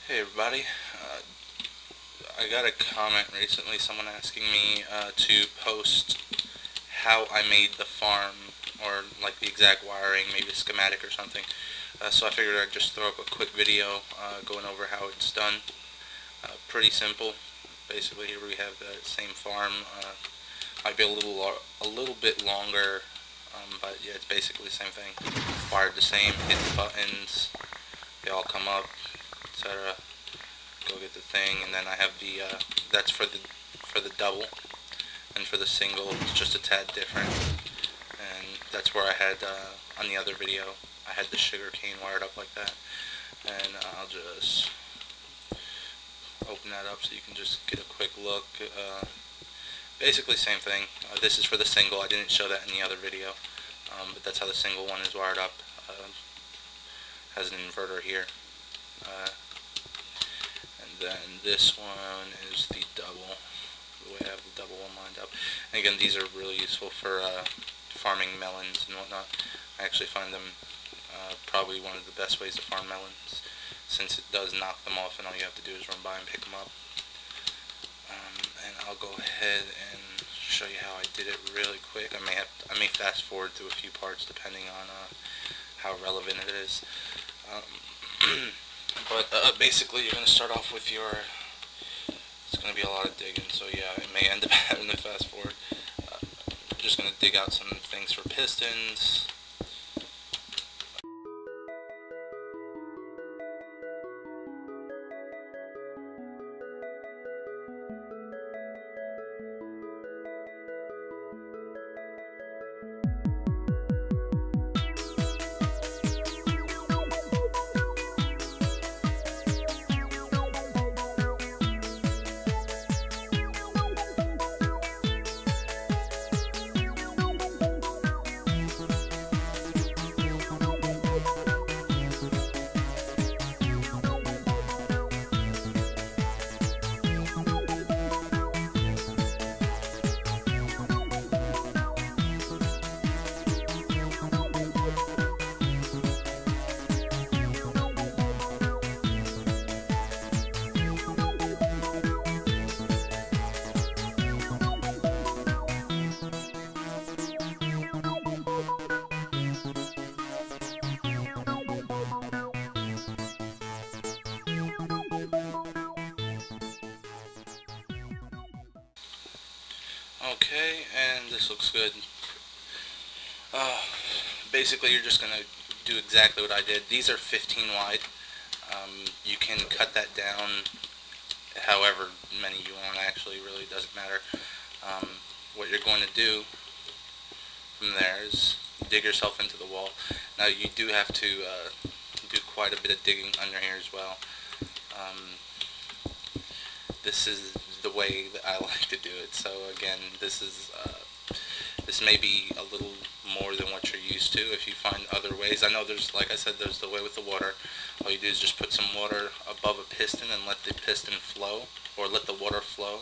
Hey everybody, I got a comment recently, someone asking me to post how I made the farm, or like the exact wiring, maybe a schematic or something. So I figured I'd just throw up a quick video going over how it's done. Pretty simple. Basically here we have the same farm, might be a little bit longer, but yeah, it's basically the same thing. Wired the same, hit the buttons, they all come up, etc. Go get the thing, and then I have the that's for the double, and for the single it's just a tad different. And that's where I had on the other video I had the sugar cane wired up like that. And I'll just open that up so you can just get a quick look. Basically same thing. This is for the single. I didn't show that in the other video, but that's how the single one is wired up. Has an inverter here. And then this one is the double, the way I have the double one lined up. And again, these are really useful for farming melons and whatnot. I actually find them probably one of the best ways to farm melons, since it does knock them off and all you have to do is run by and pick them up. And I'll go ahead and show you how I did it really quick. I may fast forward through a few parts depending on how relevant it is. But basically you're going to start off with your, it's going to be a lot of digging, so yeah, I may end up having to fast forward. I'm just going to dig out some things for pistons. Okay, and this looks good. Basically you're just going to do exactly what I did. These are 15 wide. You can cut that down however many you want, actually, really doesn't matter. What you're going to do from there is dig yourself into the wall. Now you do have to do quite a bit of digging under here as well. This is the way that I like to do it. So again, this may be a little more than what you're used to. If you find other ways, I know there's, like I said, there's the way with the water. All you do is just put some water above a piston and let the piston flow, or let the water flow,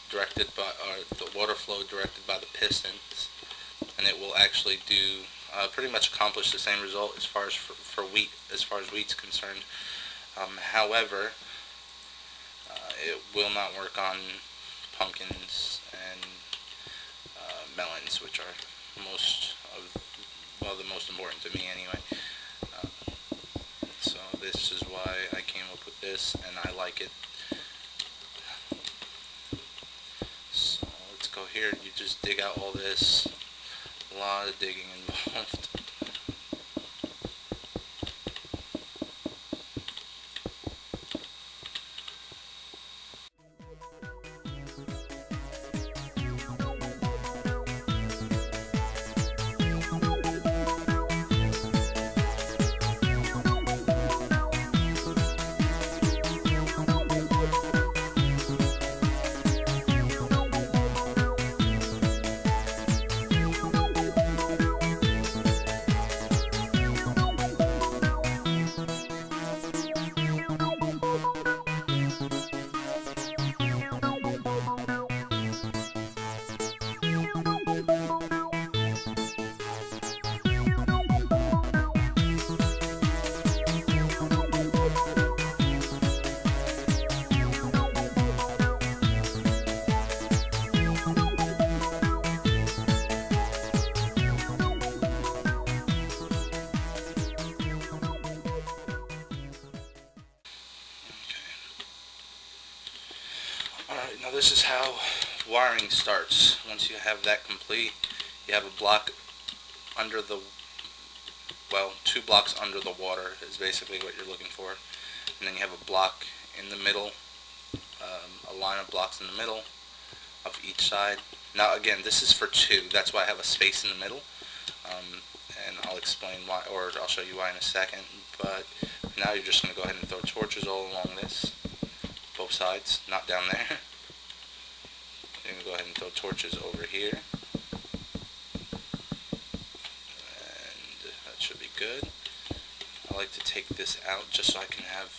the water flow directed by the pistons, and it will actually do pretty much accomplish the same result as far as for wheat, as far as wheat's concerned. However, it will not work on pumpkins and melons, which are the most important to me anyway. So this is why I came up with this, and I like it. So let's go here. You just dig out all this. A lot of digging involved. Now this is how wiring starts. Once you have that complete, you have a block under the, well, 2 blocks under the water is basically what you're looking for. And then you have a block in the middle, a line of blocks in the middle of each side. Now again, this is for 2, that's why I have a space in the middle. And I'll explain why, or I'll show you why in a second. But now you're just going to go ahead and throw torches all along this, both sides, not down there. You're going to go ahead and throw torches over here, and that should be good. I like to take this out just so I can have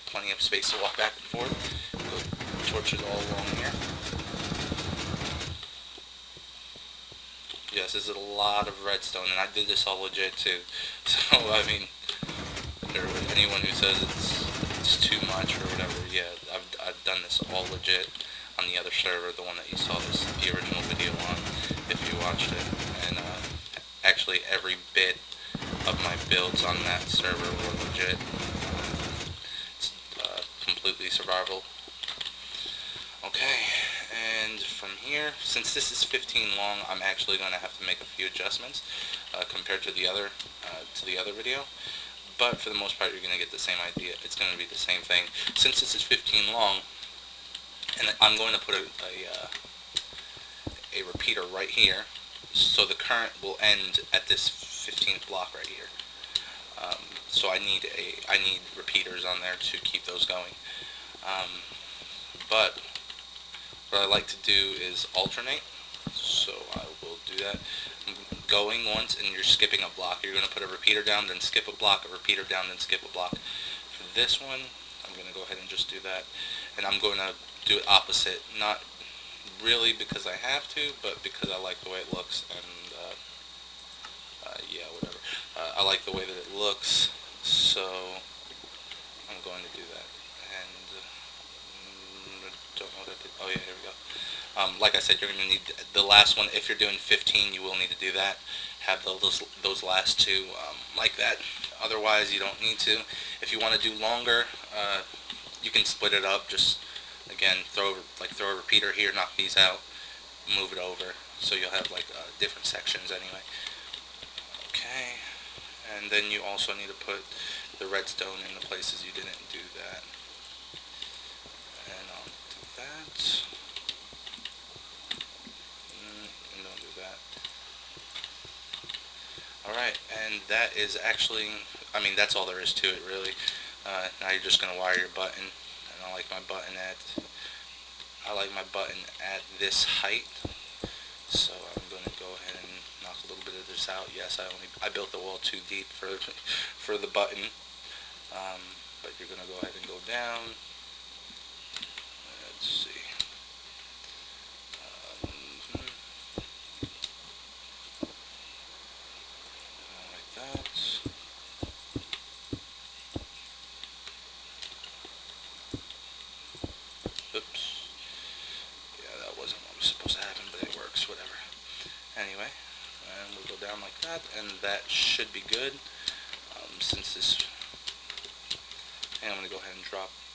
plenty of space to walk back and forth. Put torches all along here. Yes, this is a lot of redstone, and I did this all legit too. So I mean, anyone who says it's too much or whatever, yeah, I've done this all legit on the other server, the one that you saw the original video on, if you watched it. And actually every bit of my builds on that server were legit. It's completely survival. Okay, and from here, since this is 15 long, I'm actually going to have to make a few adjustments compared to the other video. But for the most part, you're going to get the same idea. It's going to be the same thing. Since this is 15 long, and I'm going to put a repeater right here, so the current will end at this 15th block right here. So I need repeaters on there to keep those going. But what I like to do is alternate. So I will do that. Going once and you're skipping a block. You're going to put a repeater down, then skip a block, a repeater down, then skip a block. For this one, I'm going to go ahead and just do that. And I'm going to do it opposite. Not really because I have to, but because I like the way it looks. And yeah, whatever. I like the way that it looks, so I'm going to do that. And don't know what I did. Oh yeah, here we go. Like I said, you're going to need the last one. If you're doing 15, you will need to do that. Have those last 2 like that. Otherwise, you don't need to. If you want to do longer, you can split it up. Just again, throw a repeater here, knock these out, move it over, so you'll have like different sections anyway. Okay, and then you also need to put the redstone in the places you didn't do that. And I'll do that. And don't do that. Alright, and that is actually, I mean, that's all there is to it really. Now you're just going to wire your button, and I like my button at this height. So I'm going to go ahead and knock a little bit of this out. Yes, I built the wall too deep for the button. But you're going to go ahead and go down. Let's see. Like that. Oops. Yeah, that wasn't what was supposed to happen, but it works, whatever. Anyway, and we'll go down like that, and that should be good. Since this, and I'm going to go ahead and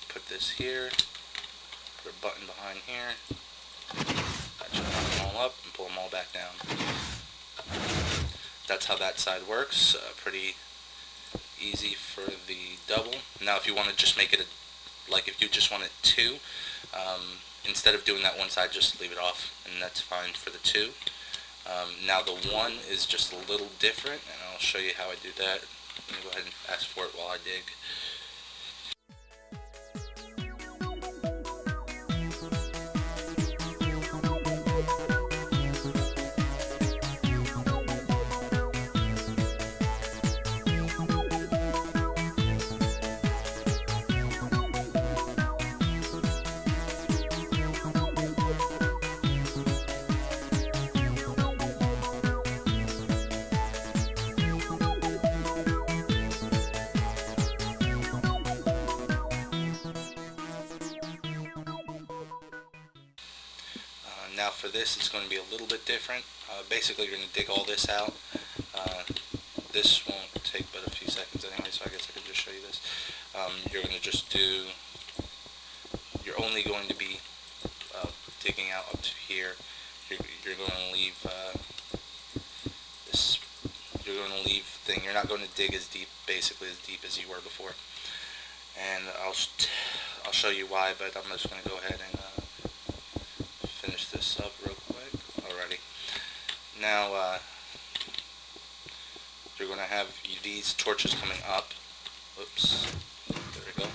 put this here, put a button behind here. That should knock them all up and pull them all back down. That's how that side works. Pretty easy for the double. Now if you want to just make it if you just want it 2, instead of doing that one side, just leave it off, and that's fine for the 2. Now the 1 is just a little different, and I'll show you how I do that. I'm going to go ahead and fast forward while I dig. Now for this, it's going to be a little bit different. Basically, you're going to dig all this out. This won't take but a few seconds anyway, so I guess I could just show you this. You're going to just do, you're only going to be here, you're going to leave this. You're going to leave thing. You're not going to dig as deep, basically as deep as you were before. And I'll show you why, but I'm just going to go ahead and finish this up real quick. Alrighty. Now you're going to have these torches coming up. Oops. There we go.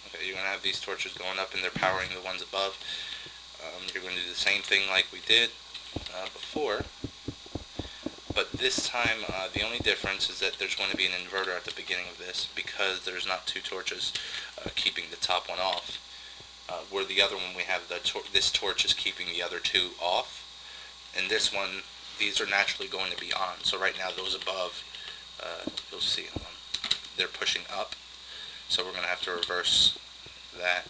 Okay, you're going to have these torches going up, and they're powering the ones above. You're going to do the same thing like we did before, but this time the only difference is that there's going to be an inverter at the beginning of this, because there's not two torches keeping the top one off. Where the other one we have this torch is keeping the other two off, and this one, these are naturally going to be on. So right now those above, you'll see them, they're pushing up, so we're going to have to reverse that.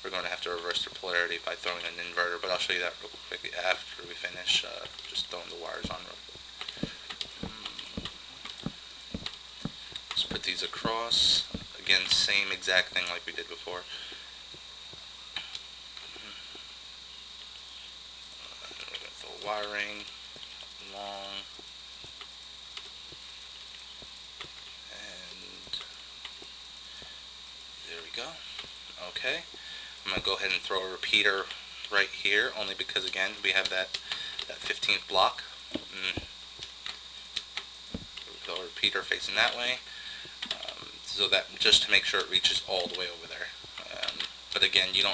We're going to have to reverse the polarity by throwing an inverter, but I'll show you that real quick after we finish just throwing the wires on real quick. Let's put these across. Again, same exact thing like we did before. We're going to throw wiring along, and there we go. Okay. I'm going to go ahead and throw a repeater right here, only because, again, we have that 15th block. Throw a repeater facing that way, so that just to make sure it reaches all the way over there. But again, you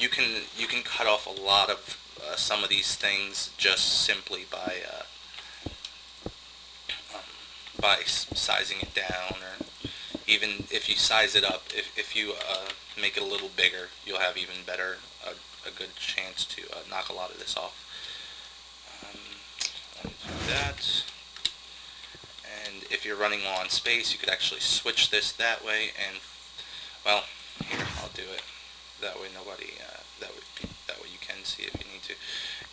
can cut off a lot of some of these things just simply by sizing it down, or even if you size it up, if you make it a little bigger, you'll have even better, a good chance to knock a lot of this off. Let me do that. And if you're running low on space, you could actually switch this that way, and, well, here, I'll do it. That way nobody, that way you can see if you need to.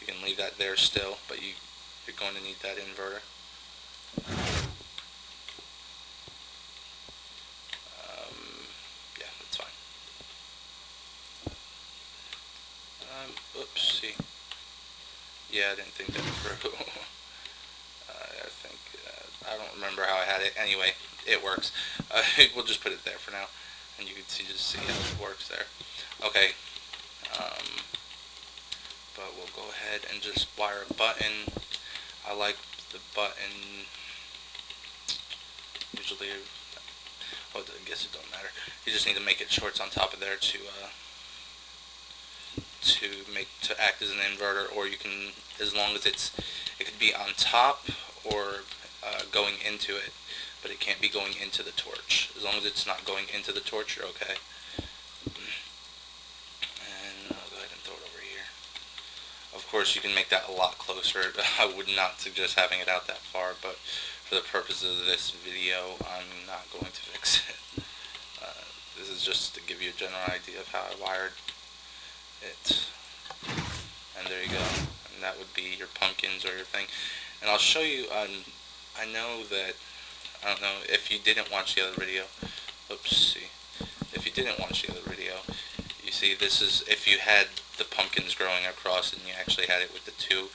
You can leave that there still, but you're going to need that inverter. Oops, see. Yeah, I didn't think that through. I don't remember how I had it. Anyway, it works. We'll just put it there for now, and you can just see how it works there. Okay. But we'll go ahead and just wire a button. I like the button. Usually, well, I guess it don't matter. You just need to make it shorts on top of there to act as an inverter, or you can, as long as it could be on top or going into it, but it can't be going into the torch. As long as it's not going into the torch, you're okay. And I'll go ahead and throw it over here. Of course, you can make that a lot closer. I would not suggest having it out that far, but for the purposes of this video, I'm not going to fix it. This is just to give you a general idea of how I wired it. And there you go. And that would be your pumpkins or your thing. And I'll show you, I know that, I don't know, if you didn't watch the other video, if you didn't watch the other video, you see this is, if you had the pumpkins growing across and you actually had it with the two,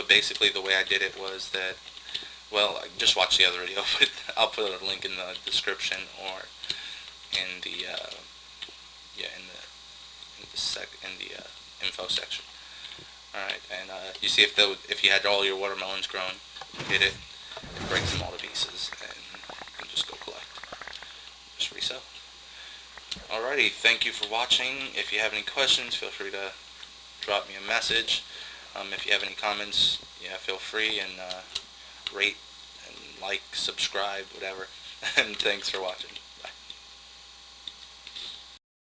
basically the way I did it was that, well, just watch the other video, but I'll put a link in the description or in the info section. Alright, and you see if you had all your watermelons grown, hit it breaks them all to pieces, and you can just go collect. Just resell. Alrighty, thank you for watching. If you have any questions, feel free to drop me a message. If you have any comments, yeah, feel free, and rate and like, subscribe, whatever. And thanks for watching.